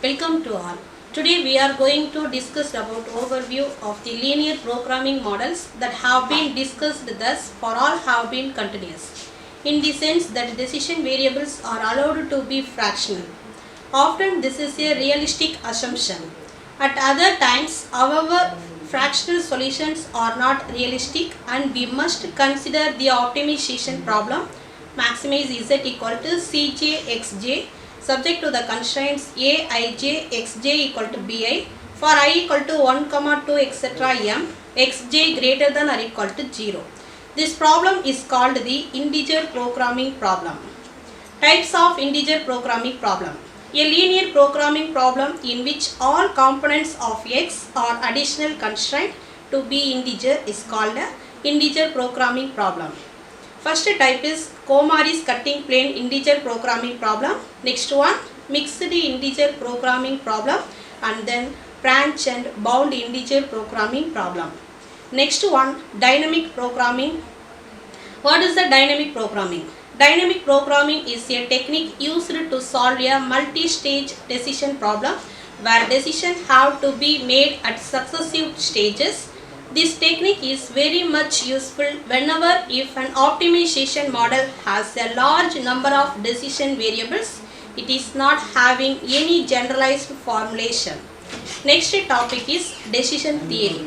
Welcome to all. Today we are going to discuss about overview of the linear programming models that have been discussed thus for all have been continuous, in the sense that decision variables are allowed to be fractional. Often this is a realistic assumption. At other times, however, fractional solutions are not realistic and we must consider the optimization problem. Maximize z equal to cj xj subject to the constraints a ij xj equal to bi for I equal to 1 comma 2 etc m xj greater than or equal to 0. This problem is called the integer programming problem. Types of integer programming problem. A linear programming problem in which all components of x are additional constraint to be integer is called a integer programming problem. First type is Komar's cutting plane integer programming problem. Next one, mixed integer programming problem, and then branch and bound integer programming problem. Next one, dynamic programming. What is the dynamic programming? Dynamic programming is a technique used to solve a multi-stage decision problem where decisions have to be made at successive stages. This technique is very much useful whenever if an optimization model has a large number of decision variables, it is not having any generalized formulation. Next topic is decision theory.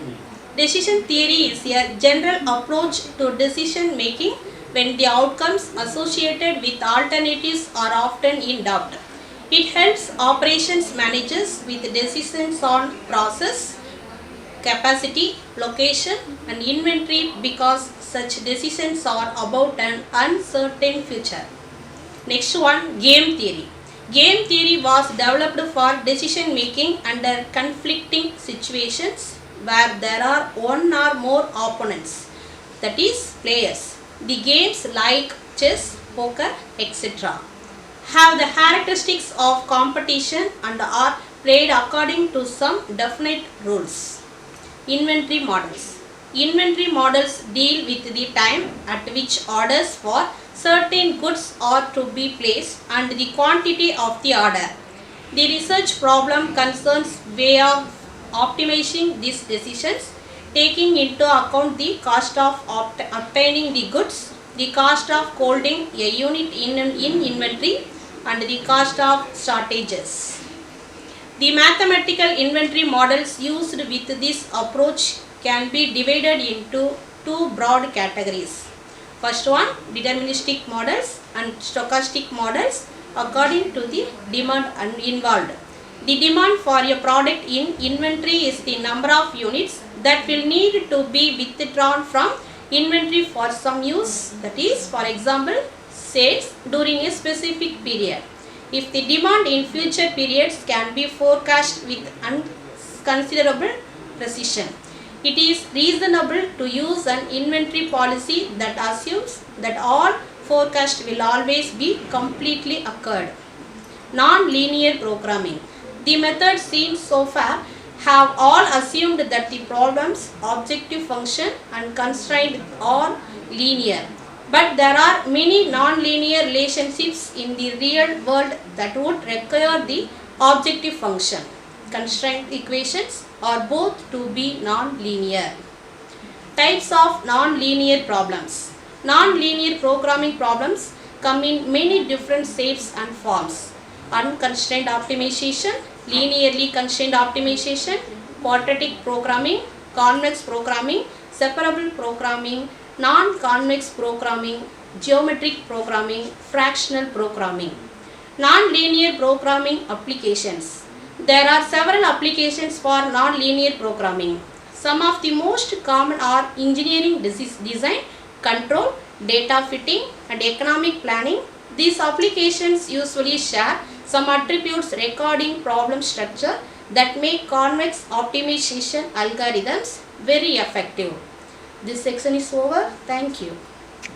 Decision theory is a general approach to decision making when the outcomes associated with alternatives are often in doubt. It helps operations managers with decisions on process, capacity, location and inventory because such decisions are about an uncertain future. Next one, game theory. Game theory was developed for decision making under conflicting situations where there are one or more opponents, that is players. The games like chess, poker, etc. have the characteristics of competition and are played according to some definite rules. Inventory models. Inventory models deal with the time at which orders for certain goods are to be placed and the quantity of the order. The research problem concerns way of optimizing these decisions, taking into account the cost of obtaining the goods, the cost of holding a unit in inventory and the cost of shortages. The mathematical inventory models used with this approach can be divided into two broad categories. First one, deterministic models and stochastic models according to the demand involved. The demand for a product in inventory is the number of units that will need to be withdrawn from inventory for some use, that is, for example, sales during a specific period. If the demand in future periods can be forecast with considerable precision, it is reasonable to use an inventory policy that assumes that all forecast will always be completely occurred. Non-linear programming. The methods seen so far have all assumed that the problem's objective function and constraint are linear. But there are many non-linear relationships in the real world that would require the objective function, constraint equations or both to be non-linear. Types of non-linear problems. Non-linear programming problems come in many different shapes and forms. Unconstrained optimization, linearly constrained optimization, quadratic programming, convex programming, separable programming, non-convex programming, geometric programming, fractional programming. Non-linear programming applications. There are several applications for non-linear programming. Some of the most common are engineering design, control, data fitting and economic planning. These applications usually share some attributes regarding problem structure that make convex optimization algorithms very effective. This section is over. Thank you.